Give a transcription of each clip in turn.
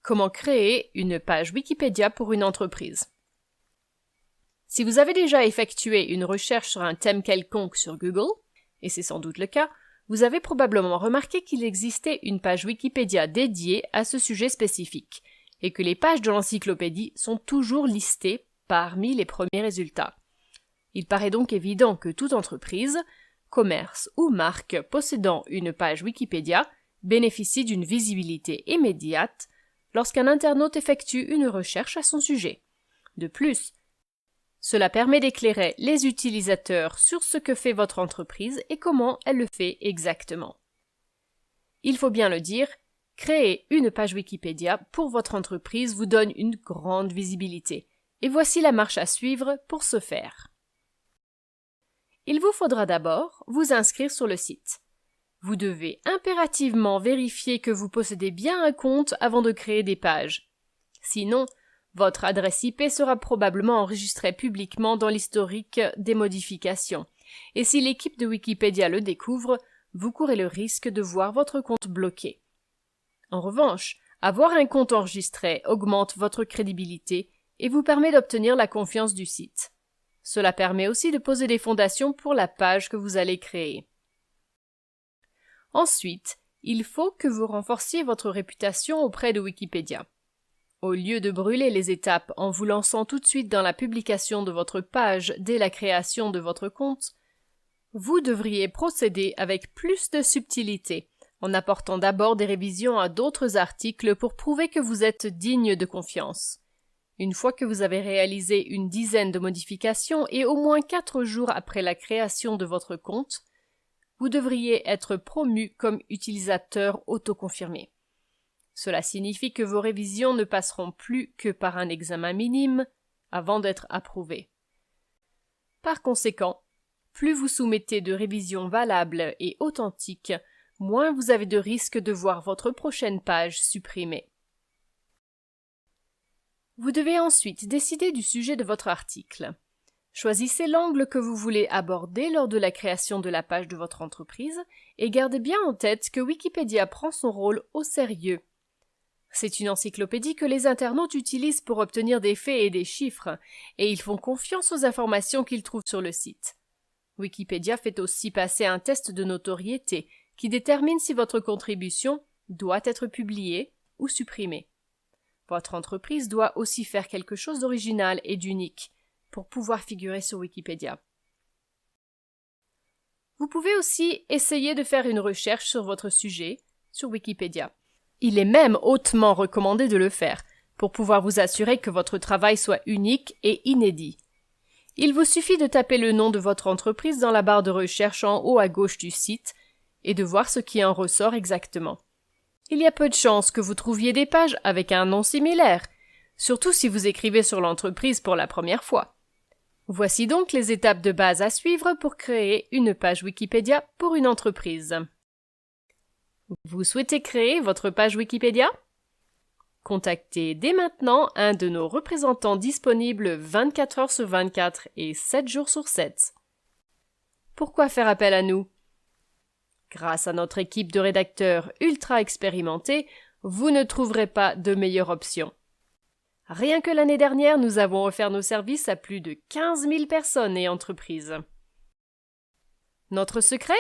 Comment créer une page Wikipédia pour une entreprise? Si vous avez déjà effectué une recherche sur un thème quelconque sur Google, et c'est sans doute le cas, vous avez probablement remarqué qu'il existait une page Wikipédia dédiée à ce sujet spécifique, et que les pages de l'encyclopédie sont toujours listées parmi les premiers résultats. Il paraît donc évident que toute entreprise, commerce ou marque possédant une page Wikipédia bénéficie d'une visibilité immédiate lorsqu'un internaute effectue une recherche à son sujet. De plus, cela permet d'éclairer les utilisateurs sur ce que fait votre entreprise et comment elle le fait exactement. Il faut bien le dire, créer une page Wikipédia pour votre entreprise vous donne une grande visibilité. Et voici la marche à suivre pour ce faire. Il vous faudra d'abord vous inscrire sur le site. Vous devez impérativement vérifier que vous possédez bien un compte avant de créer des pages. Sinon, votre adresse IP sera probablement enregistrée publiquement dans l'historique des modifications. Et si l'équipe de Wikipédia le découvre, vous courez le risque de voir votre compte bloqué. En revanche, avoir un compte enregistré augmente votre crédibilité et vous permet d'obtenir la confiance du site. Cela permet aussi de poser des fondations pour la page que vous allez créer. Ensuite, il faut que vous renforciez votre réputation auprès de Wikipédia. Au lieu de brûler les étapes en vous lançant tout de suite dans la publication de votre page dès la création de votre compte, vous devriez procéder avec plus de subtilité, en apportant d'abord des révisions à d'autres articles pour prouver que vous êtes digne de confiance. Une fois que vous avez réalisé une dizaine de modifications et au moins 4 jours après la création de votre compte, vous devriez être promu comme utilisateur autoconfirmé. Cela signifie que vos révisions ne passeront plus que par un examen minime avant d'être approuvées. Par conséquent, plus vous soumettez de révisions valables et authentiques, moins vous avez de risques de voir votre prochaine page supprimée. Vous devez ensuite décider du sujet de votre article. Choisissez l'angle que vous voulez aborder lors de la création de la page de votre entreprise et gardez bien en tête que Wikipédia prend son rôle au sérieux. C'est une encyclopédie que les internautes utilisent pour obtenir des faits et des chiffres, et ils font confiance aux informations qu'ils trouvent sur le site. Wikipédia fait aussi passer un test de notoriété qui détermine si votre contribution doit être publiée ou supprimée. Votre entreprise doit aussi faire quelque chose d'original et d'unique pour pouvoir figurer sur Wikipédia. Vous pouvez aussi essayer de faire une recherche sur votre sujet sur Wikipédia. Il est même hautement recommandé de le faire pour pouvoir vous assurer que votre travail soit unique et inédit. Il vous suffit de taper le nom de votre entreprise dans la barre de recherche en haut à gauche du site et de voir ce qui en ressort exactement. Il y a peu de chances que vous trouviez des pages avec un nom similaire, surtout si vous écrivez sur l'entreprise pour la première fois. Voici donc les étapes de base à suivre pour créer une page Wikipédia pour une entreprise. Vous souhaitez créer votre page Wikipédia? Contactez dès maintenant un de nos représentants disponibles 24 heures sur 24 et 7 jours sur 7. Pourquoi faire appel à nous? Grâce à notre équipe de rédacteurs ultra expérimentés, vous ne trouverez pas de meilleure option. Rien que l'année dernière, nous avons offert nos services à plus de 15 000 personnes et entreprises. Notre secret?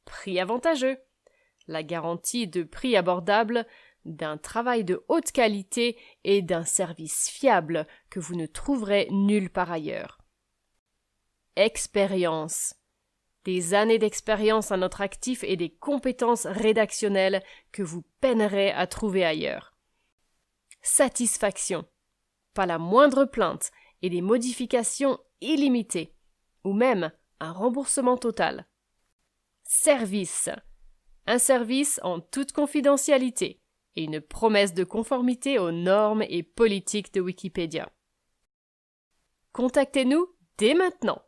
Prix avantageux. La garantie de prix abordable, d'un travail de haute qualité et d'un service fiable que vous ne trouverez nulle part ailleurs. Expérience. Des années d'expérience à notre actif et des compétences rédactionnelles que vous peinerez à trouver ailleurs. Satisfaction. Pas la moindre plainte et des modifications illimitées, ou même un remboursement total. Service. Un service en toute confidentialité et une promesse de conformité aux normes et politiques de Wikipédia. Contactez-nous dès maintenant.